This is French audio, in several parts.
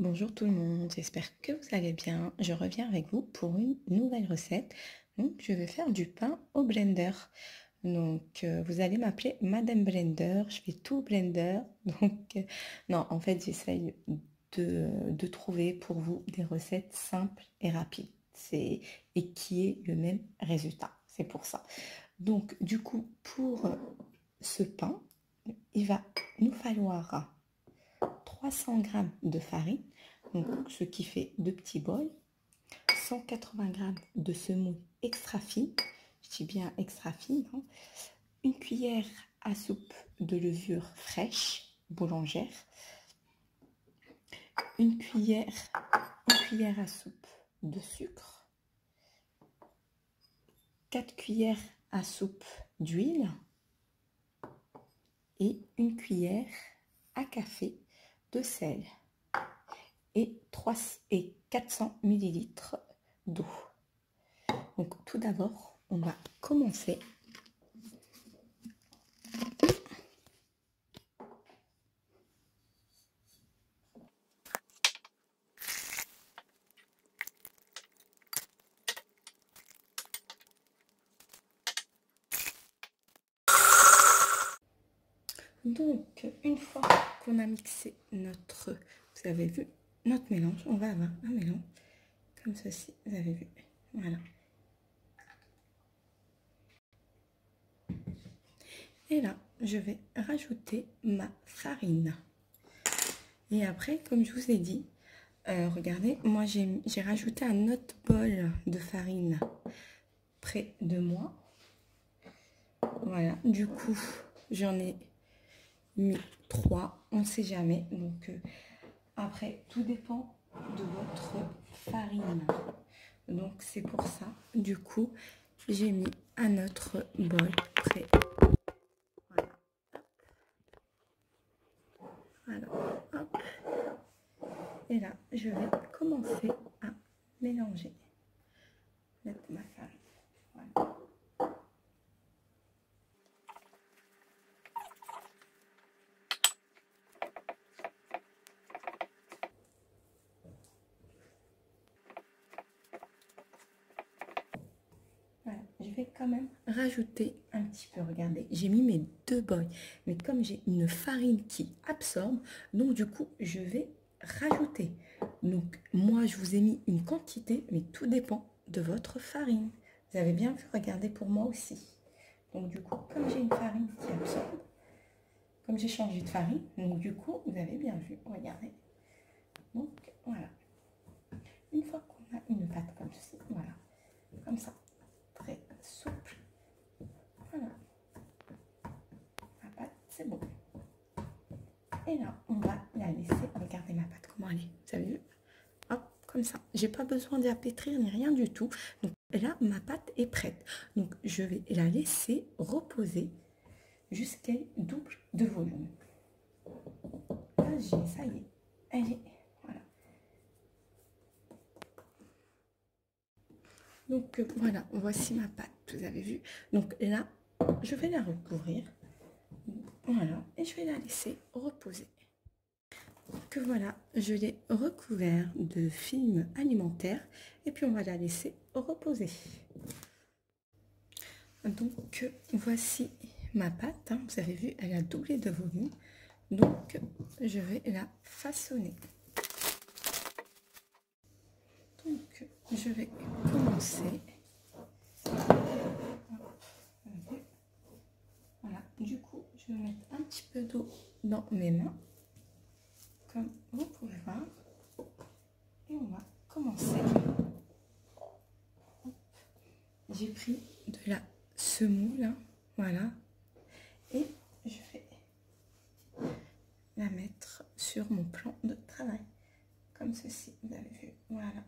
Bonjour tout le monde, j'espère que vous allez bien. Je reviens avec vous pour une nouvelle recette. Donc, je vais faire du pain au blender. Donc, vous allez m'appeler Madame Blender. Je fais tout blender. Donc, non, en fait, j'essaye de trouver pour vous des recettes simples et rapides. Et qui aient le même résultat. C'est pour ça. Donc, du coup, pour ce pain, il va nous falloir 300 g de farine, donc ce qui fait 2 petits bols, 180 g de semoule extra fine, je dis bien extra fine, hein, une cuillère à soupe de levure fraîche boulangère, une cuillère à soupe de sucre, 4 cuillères à soupe d'huile et une cuillère à café de sel et 400 ml d'eau. Donc tout d'abord, on va commencer donc une fois qu'on a mixé notre, vous avez vu, notre mélange, on va avoir un mélange comme ceci, vous avez vu, voilà. Et là, je vais rajouter ma farine. Et après, comme je vous ai dit, regardez, moi j'ai rajouté un autre bol de farine près de moi. Voilà, du coup, j'en ai mis 3, on ne sait jamais. Donc, après, tout dépend de votre farine. Donc, c'est pour ça, du coup, j'ai mis un autre bol près. Voilà. Alors, hop. Et là, je vais commencer à mélanger. Mettre ma farine. Voilà. Voilà, je vais quand même rajouter un petit peu. Regardez, j'ai mis mes 2 bols. Mais comme j'ai une farine qui absorbe, donc du coup, je vais rajouter. Donc, moi, je vous ai mis une quantité, mais tout dépend de votre farine. Vous avez bien vu, regardez pour moi aussi. Donc, du coup, comme j'ai une farine qui absorbe, comme j'ai changé de farine, donc du coup, vous avez bien vu, regardez. Donc, voilà. Une fois qu'on a une pâte comme ceci, voilà, comme ça, très souple, voilà, la pâte, c'est bon. Et là, on va la laisser, regardez ma pâte, comment elle est, vous avez vu? Hop, comme ça, j'ai pas besoin de la pétrir ni rien du tout. Donc là, ma pâte est prête. Donc, je vais la laisser reposer jusqu'à double de volume. Là, ça y est, elle est, voilà. Donc voilà, voici ma pâte, vous avez vu. Donc là, je vais la recouvrir. Voilà, et je vais la laisser reposer. Que voilà, je l'ai recouvert de film alimentaire et puis on va la laisser reposer. Donc voici ma pâte, hein, vous avez vu, elle a doublé de volume. Donc je vais la façonner. Donc je vais commencer. Voilà, du coup je vais mettre un petit peu d'eau dans mes mains, comme vous pouvez voir, et on va commencer. J'ai pris de la semoule, hein, voilà, et je vais la mettre sur mon plan de travail, comme ceci, vous avez vu, voilà.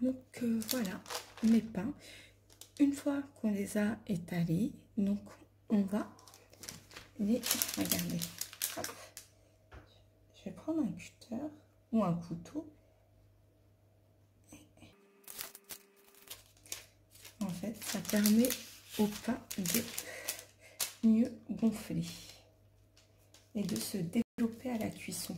Donc voilà mes pains. Une fois qu'on les a étalés, donc on va les regarder. Hop. Je vais prendre un cutter ou un couteau. En fait, ça permet au pain de mieux gonfler et de se développer à la cuisson.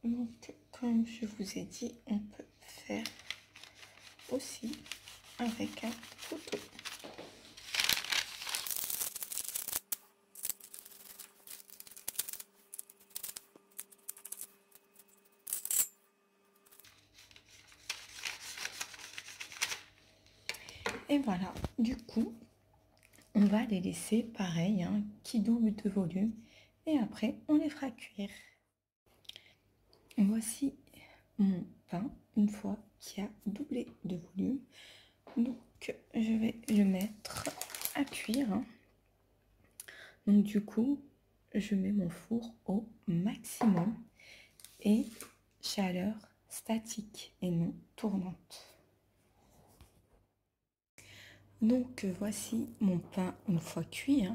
Donc, comme je vous ai dit, on peut faire aussi avec un couteau. Et voilà, du coup, on va les laisser pareil, hein, qui double de volume. Et après, on les fera cuire. Voici mon pain, une fois qu'il a doublé de volume. Donc, je vais le mettre à cuire. Donc, du coup, je mets mon four au maximum et chaleur statique et non tournante. Donc, voici mon pain une fois cuit.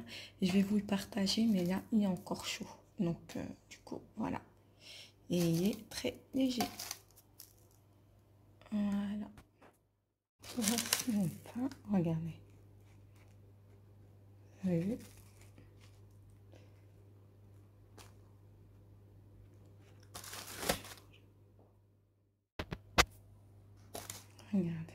Je vais vous le partager, mais là, il est encore chaud. Donc, du coup, voilà. Et il est très léger. Voilà. Voici mon pain. Regardez. Vous avez vu? Regardez.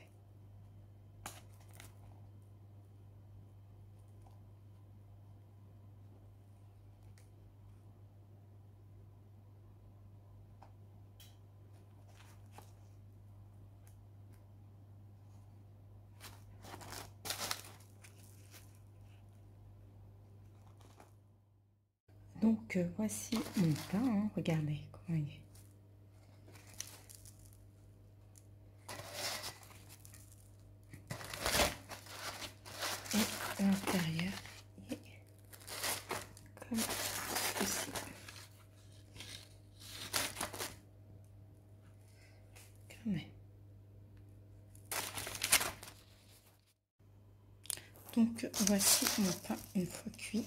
Donc, voici mon pain. Regardez comment il est. Et l'intérieur est comme ceci. Donc voici mon pain une fois cuit.